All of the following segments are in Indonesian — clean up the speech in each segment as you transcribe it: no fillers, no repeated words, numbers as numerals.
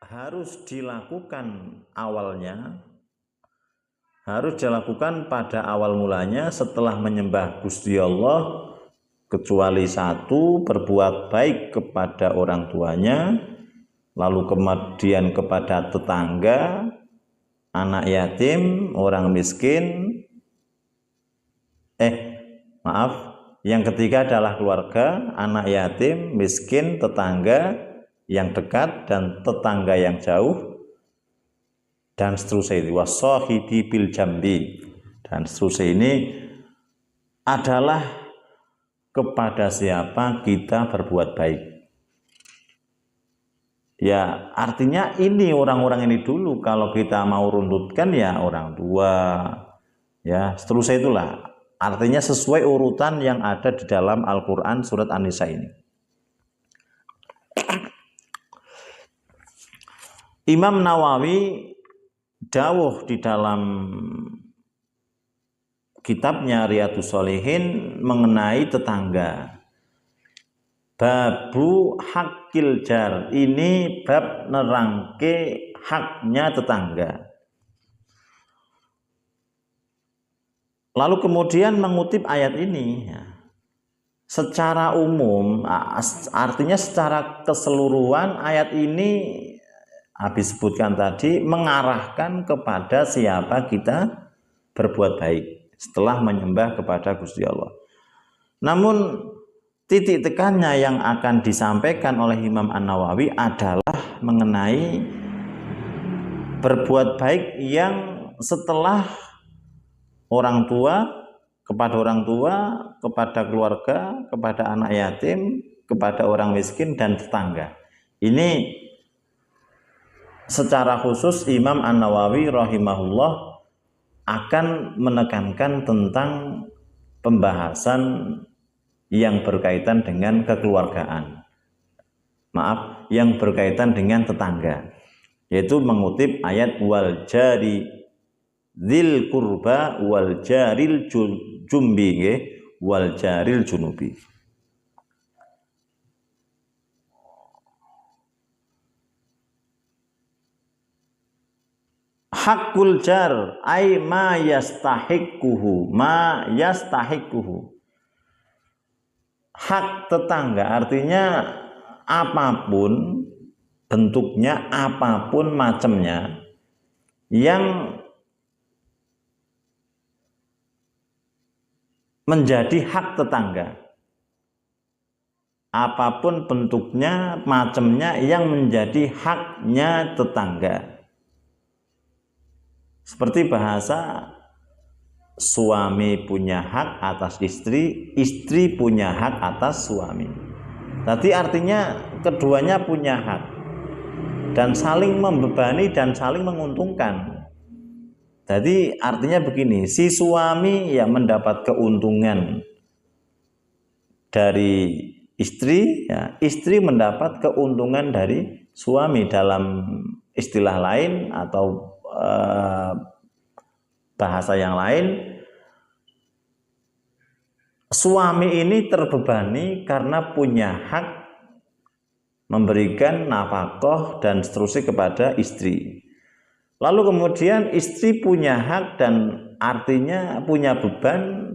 harus dilakukan awalnya, harus dilakukan pada awal mulanya setelah menyembah Gusti Allah, kecuali satu, berbuat baik kepada orang tuanya, lalu kemudian kepada tetangga, anak yatim, orang miskin, yang ketiga adalah keluarga, anak yatim, miskin, tetangga yang dekat dan tetangga yang jauh, dan seterusnya. Wasahibi bil jambi, dan seterusnya. Ini adalah kepada siapa kita berbuat baik. Ya, artinya ini orang-orang ini dulu. Kalau kita mau runtutkan ya orang tua, ya seterusnya itulah. Artinya sesuai urutan yang ada di dalam Al-Quran surat An-Nisa ini. Imam Nawawi dawuh di dalam kitabnya Riyadhus Shalihin mengenai tetangga. Babu hakil jar, ini bab nerangke haknya tetangga. Lalu kemudian mengutip ayat ini secara umum, artinya secara keseluruhan ayat ini habis sebutkan tadi mengarahkan kepada siapa kita berbuat baik setelah menyembah kepada Gusti Allah. Namun titik tekannya yang akan disampaikan oleh Imam An-Nawawi adalah mengenai berbuat baik yang setelah orang tua, kepada keluarga, kepada anak yatim, kepada orang miskin dan tetangga. Ini secara khusus Imam An-Nawawi rahimahullah akan menekankan tentang pembahasan yang berkaitan dengan kekeluargaan. Yang berkaitan dengan tetangga. Yaitu mengutip ayat wal jari dzil qurba wal jaril jumbi wal jaril junubi. Hakul jar ay ma yastahiquhu, hak tetangga artinya apapun bentuknya, apapun macamnya yang menjadi hak tetangga. Apapun bentuknya, macamnya yang menjadi haknya tetangga. Seperti bahasa suami punya hak atas istri, istri punya hak atas suami. Tadi artinya keduanya punya hak dan saling membebani dan saling menguntungkan. Jadi artinya begini, si suami ya mendapat keuntungan dari istri, ya, istri mendapat keuntungan dari suami. Dalam istilah lain atau bahasa yang lain, suami ini terbebani karena punya hak memberikan nafkah dan seterusnya kepada istri. Lalu kemudian istri punya hak dan artinya punya beban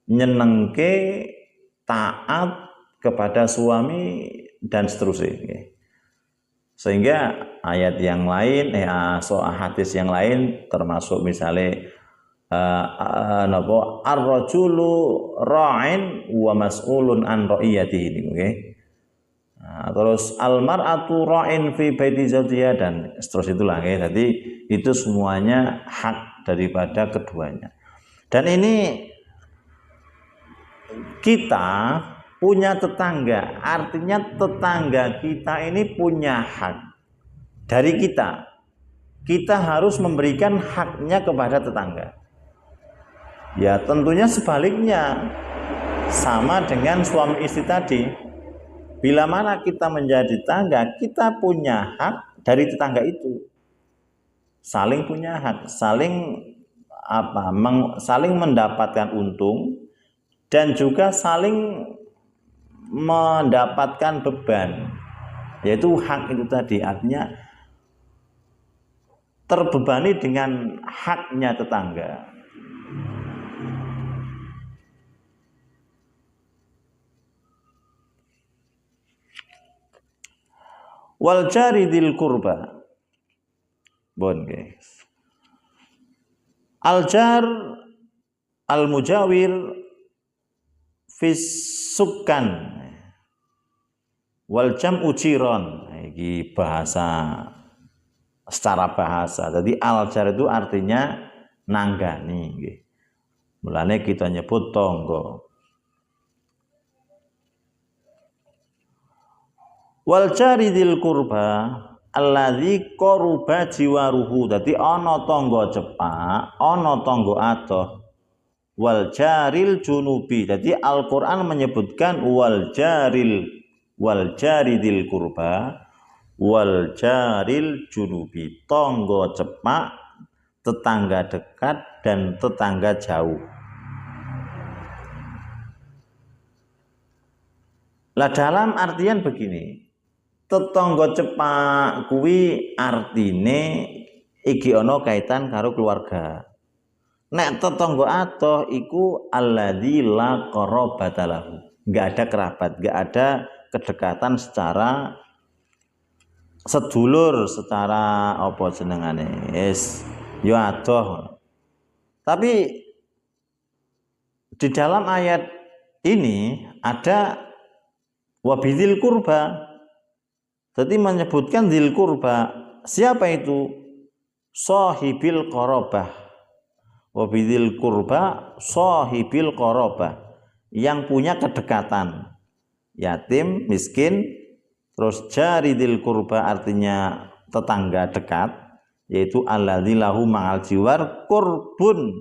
nyenengke, taat kepada suami dan seterusnya. Sehingga ayat yang lain, soal hadis yang lain termasuk misalnya ar-rajulu ra'in wa mas'ulun an ra'iyatihi, terus al-mar'atu ra'in fi baiti zawjiha dan seterusnya itulah. Jadi itu semuanya hak daripada keduanya. Dan ini kita punya tetangga, artinya tetangga kita ini punya hak dari kita. Kita harus memberikan haknya kepada tetangga. Ya tentunya sebaliknya, sama dengan suami istri tadi. Bila mana kita menjadi tetangga, kita punya hak dari tetangga itu. Saling punya hak, saling mendapatkan untung dan juga saling mendapatkan beban, yaitu hak itu tadi. Artinya terbebani dengan haknya tetangga. Wal jari dzil qurba. Bon guys. Al jar al mujawir fis sukkan wal jam ujiron. Ini bahasa secara bahasa. Jadi al jar itu artinya nanggani. Mulane kita nyebut tonggo. Wal jari dzil qurba alladzi qaruba jiwaruhu. Dadi ana tangga cepak, ana tangga adoh. Wal jaril junubi. Jadi Al-Qur'an menyebutkan wal jaridil qurba wal jaril junubi. Tangga cepak, tetangga dekat dan tetangga jauh. Lah dalam artian begini, tetangga cepak kuwi artine iki ana kaitan karo keluarga. Nek tetangga adoh iku alladzi la qarabata lahu. Enggak ada kerabat, enggak ada kedekatan secara sedulur, secara apa jenengane? Yo adoh. Tapi di dalam ayat ini ada wabidzil qurba. Jadi menyebutkan dzil qurba. Siapa itu? Sahibil qarabah. Wabidzil qurba sahibil qarabah. Yang punya kedekatan. Yatim, miskin, terus jaridil qurba artinya tetangga dekat, yaitu alladzi lahu ma'al jiwar qurbun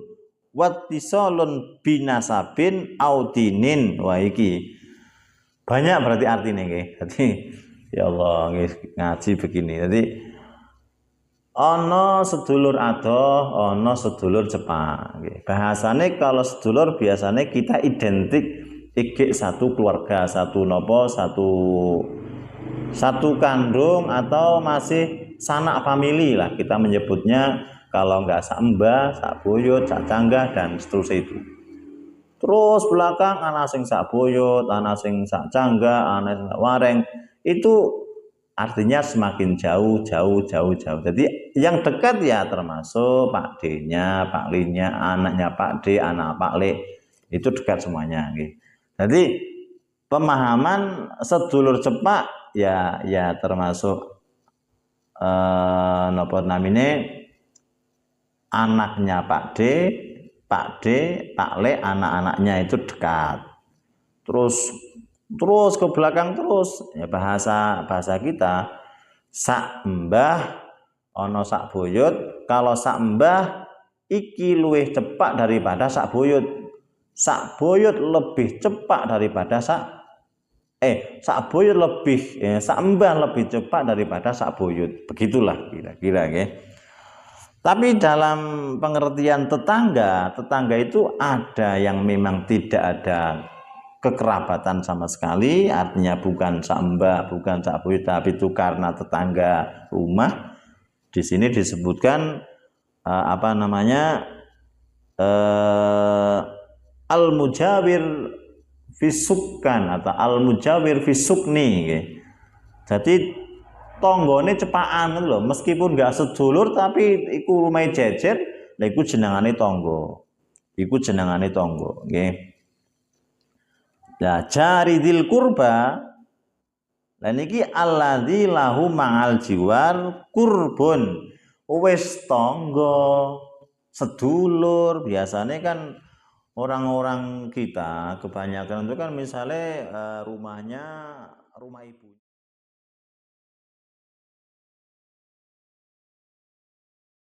wattisalun binasabin audinin. Wah iki banyak berarti artinya nggih. Jadi ya Allah ngaji begini. Jadi ana sedulur adoh, ana sedulur cepak. Bahasane kalau sedulur biasanya kita identik iki satu keluarga, satu nopo, satu kandung atau masih sanak famili lah kita menyebutnya. Kalau enggak sak mbah, sak buyut, sak canggah dan seterusnya itu. Terus belakang ana sing sak buyut, ana sing sak canggah, ana sing sak wareng. Itu artinya semakin jauh. Jadi yang dekat ya termasuk Pak D-nya, Pak Li-nya, anaknya Pak D, anak Pak Li. Itu dekat semuanya. Jadi pemahaman sedulur cepak ya termasuk napa namine anaknya Pak D, Pak Le, anak-anaknya itu dekat. Terus ke belakang terus ya bahasa kita sak mbah ana sak buyut. Kalau sak mbah iki luwih cepak daripada sak buyut. Sak buyut lebih cepak daripada sak buyut sak mbah lebih cepat daripada sak buyut. Begitulah kira-kira nggih. Tapi dalam pengertian tetangga itu ada yang memang tidak ada kekerabatan sama sekali, artinya bukan sak mbah, bukan sak buyut, tapi itu karena tetangga rumah. Di sini disebutkan al-mujawir fisukkan atau al-mujawir fisukni. Jadi tonggone cepakan lho, meskipun enggak sedulur tapi iku lumayan jejer, lha iku jenengane tonggo. Nggih. Lah jaridil qurba lan iki alladzi lahu ma'al jiwar qurbun. Wis tangga, sedulur, biasanya kan orang-orang kita kebanyakan itu kan misalnya rumahnya rumah ibu.